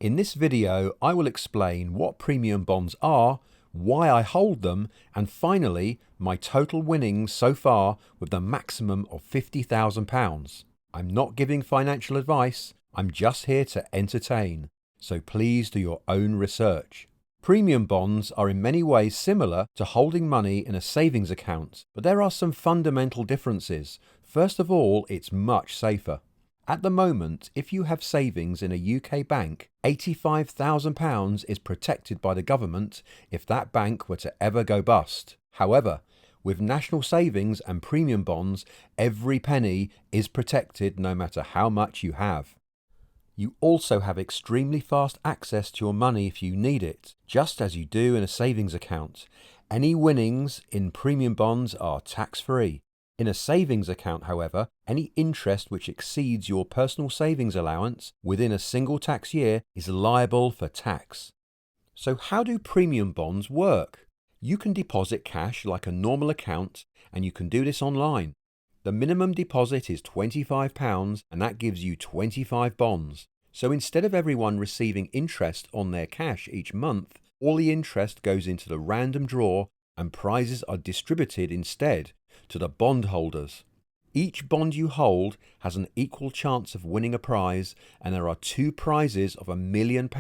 In this video, I will explain what premium bonds are, why I hold them, and finally, my total winnings so far with the maximum of £50,000. I'm not giving financial advice, I'm just here to entertain, so please do your own research. Premium bonds are in many ways similar to holding money in a savings account, but there are some fundamental differences. First of all, it's much safer. At the moment, if you have savings in a UK bank, £85,000 is protected by the government if that bank were to ever go bust. However, with national savings and premium bonds, every penny is protected no matter how much you have. You also have extremely fast access to your money if you need it, just as you do in a savings account. Any winnings in premium bonds are tax-free. In a savings account, however, any interest which exceeds your personal savings allowance within a single tax year is liable for tax. So how do premium bonds work? You can deposit cash like a normal account, and you can do this online. The minimum deposit is £25, and that gives you 25 bonds. So instead of everyone receiving interest on their cash each month, all the interest goes into the random draw and prizes are distributed instead to the bondholders. Each bond you hold has an equal chance of winning a prize, and there are two prizes of £1 million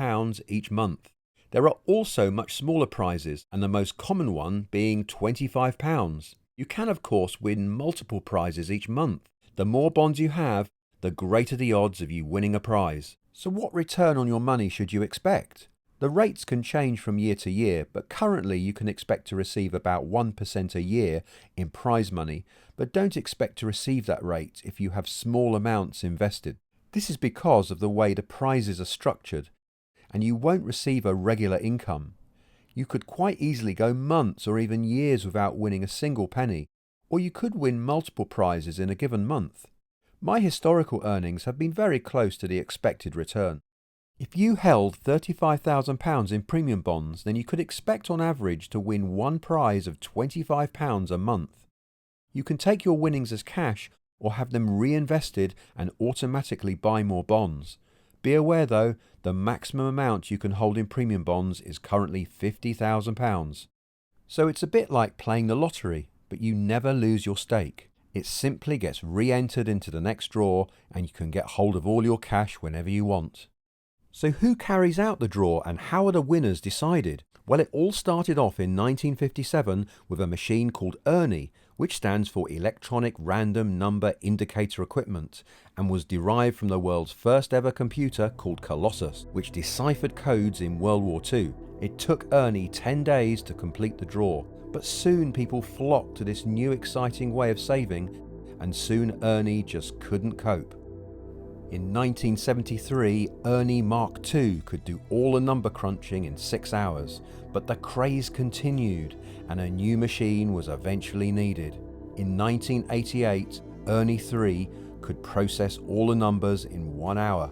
each month. There are also much smaller prizes, and the most common one being £25. You can of course win multiple prizes each month. The more bonds you have, the greater the odds of you winning a prize. So what return on your money should you expect? The rates can change from year to year, but currently you can expect to receive about 1% a year in prize money, but don't expect to receive that rate if you have small amounts invested. This is because of the way the prizes are structured, and you won't receive a regular income. You could quite easily go months or even years without winning a single penny, or you could win multiple prizes in a given month. My historical earnings have been very close to the expected return. If you held £35,000 in premium bonds, then you could expect on average to win one prize of £25 a month. You can take your winnings as cash or have them reinvested and automatically buy more bonds. Be aware though, the maximum amount you can hold in premium bonds is currently £50,000. So it's a bit like playing the lottery, but you never lose your stake. It simply gets re-entered into the next draw and you can get hold of all your cash whenever you want. So who carries out the draw and how are the winners decided? Well, it all started off in 1957 with a machine called ERNIE, which stands for Electronic Random Number Indicator Equipment, and was derived from the world's first ever computer called Colossus, which deciphered codes in World War II. It took ERNIE 10 days to complete the draw, but soon people flocked to this new exciting way of saving, and soon ERNIE just couldn't cope. In 1973, ERNIE Mark II could do all the number crunching in 6 hours, but the craze continued and a new machine was eventually needed. In 1988, ERNIE 3 could process all the numbers in 1 hour.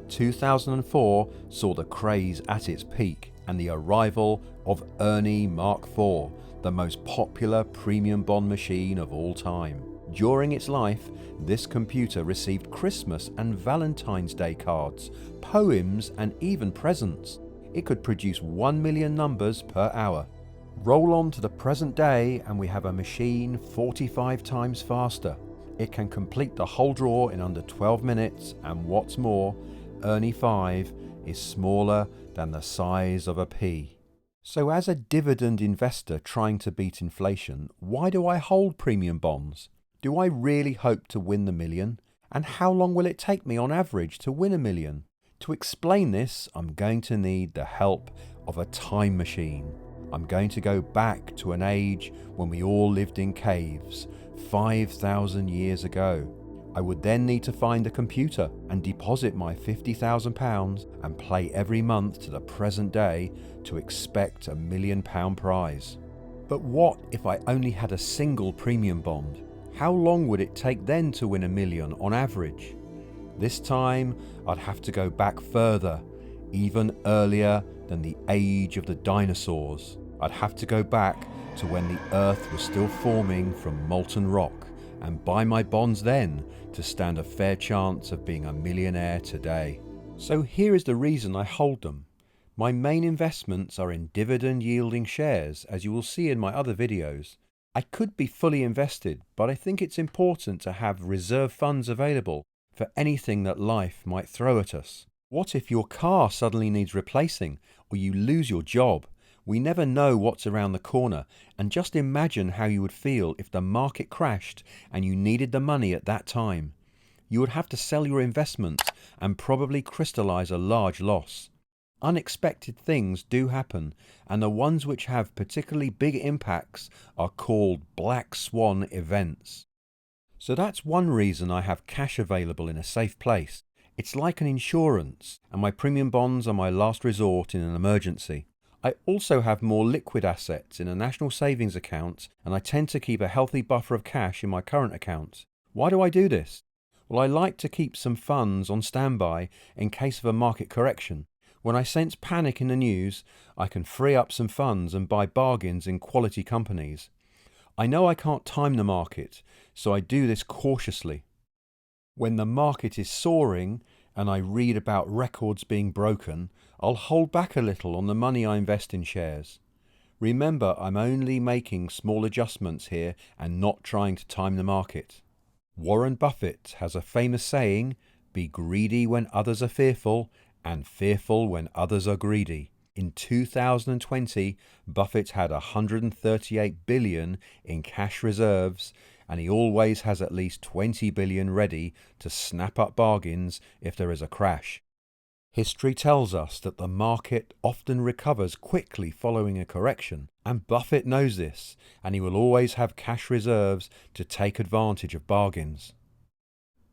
2004 saw the craze at its peak and the arrival of ERNIE Mark IV, the most popular premium bond machine of all time. During its life, this computer received Christmas and Valentine's Day cards, poems and even presents. It could produce 1 million numbers per hour. Roll on to the present day and we have a machine 45 times faster. It can complete the whole draw in under 12 minutes and what's more, ERNIE 5 is smaller than the size of a pea. So as a dividend investor trying to beat inflation, why do I hold premium bonds? Do I really hope to win the million? And how long will it take me on average to win $1 million? To explain this, I'm going to need the help of a time machine. I'm going to go back to an age when we all lived in caves, 5,000 years ago. I would then need to find a computer and deposit my £50,000 and play every month to the present day to expect a £1 million prize. But what if I only had a single premium bond? How long would it take then to win $1 million on average? This time I'd have to go back further, even earlier than the age of the dinosaurs. I'd have to go back to when the earth was still forming from molten rock and buy my bonds then to stand a fair chance of being a millionaire today. So here is the reason I hold them. My main investments are in dividend yielding shares, as you will see in my other videos. I could be fully invested, but I think it's important to have reserve funds available for anything that life might throw at us. What if your car suddenly needs replacing, or you lose your job? We never know what's around the corner, and just imagine how you would feel if the market crashed and you needed the money at that time. You would have to sell your investments and probably crystallize a large loss. Unexpected things do happen, and the ones which have particularly big impacts are called black swan events. So that's one reason I have cash available in a safe place. It's like an insurance, and my premium bonds are my last resort in an emergency. I also have more liquid assets in a national savings account, and I tend to keep a healthy buffer of cash in my current account. Why do I do this? Well, I like to keep some funds on standby in case of a market correction. When I sense panic in the news, I can free up some funds and buy bargains in quality companies. I know I can't time the market, so I do this cautiously. When the market is soaring and I read about records being broken, I'll hold back a little on the money I invest in shares. Remember, I'm only making small adjustments here and not trying to time the market. Warren Buffett has a famous saying, "Be greedy when others are fearful, and fearful when others are greedy." In 2020, Buffett had $138 billion in cash reserves, and he always has at least $20 billion ready to snap up bargains if there is a crash. History tells us that the market often recovers quickly following a correction, and Buffett knows this, and he will always have cash reserves to take advantage of bargains.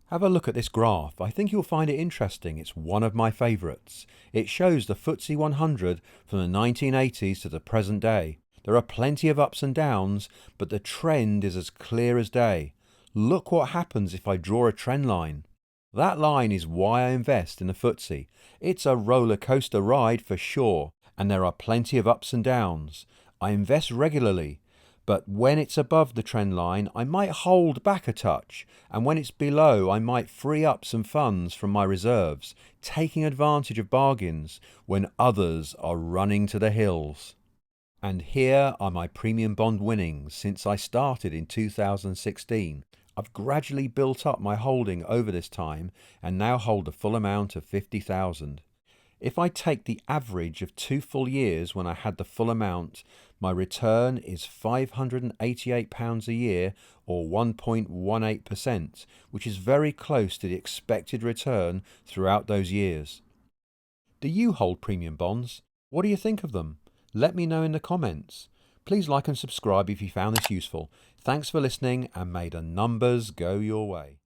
Have a look at this graph. I think you'll find it interesting. It's one of my favourites. It shows the FTSE 100 from the 1980s to the present day. There are plenty of ups and downs, but the trend is as clear as day. Look what happens if I draw a trend line. That line is why I invest in the FTSE. It's a roller coaster ride for sure, and there are plenty of ups and downs. I invest regularly, but when it's above the trend line, I might hold back a touch, and when it's below, I might free up some funds from my reserves, taking advantage of bargains when others are running to the hills. And here are my premium bond winnings since I started in 2016. I've gradually built up my holding over this time and now hold the full amount of 50,000. If I take the average of 2 full years when I had the full amount, my return is £588 a year, or 1.18%, which is very close to the expected return throughout those years. Do you hold premium bonds? What do you think of them? Let me know in the comments. Please like and subscribe if you found this useful. Thanks for listening, and may the numbers go your way.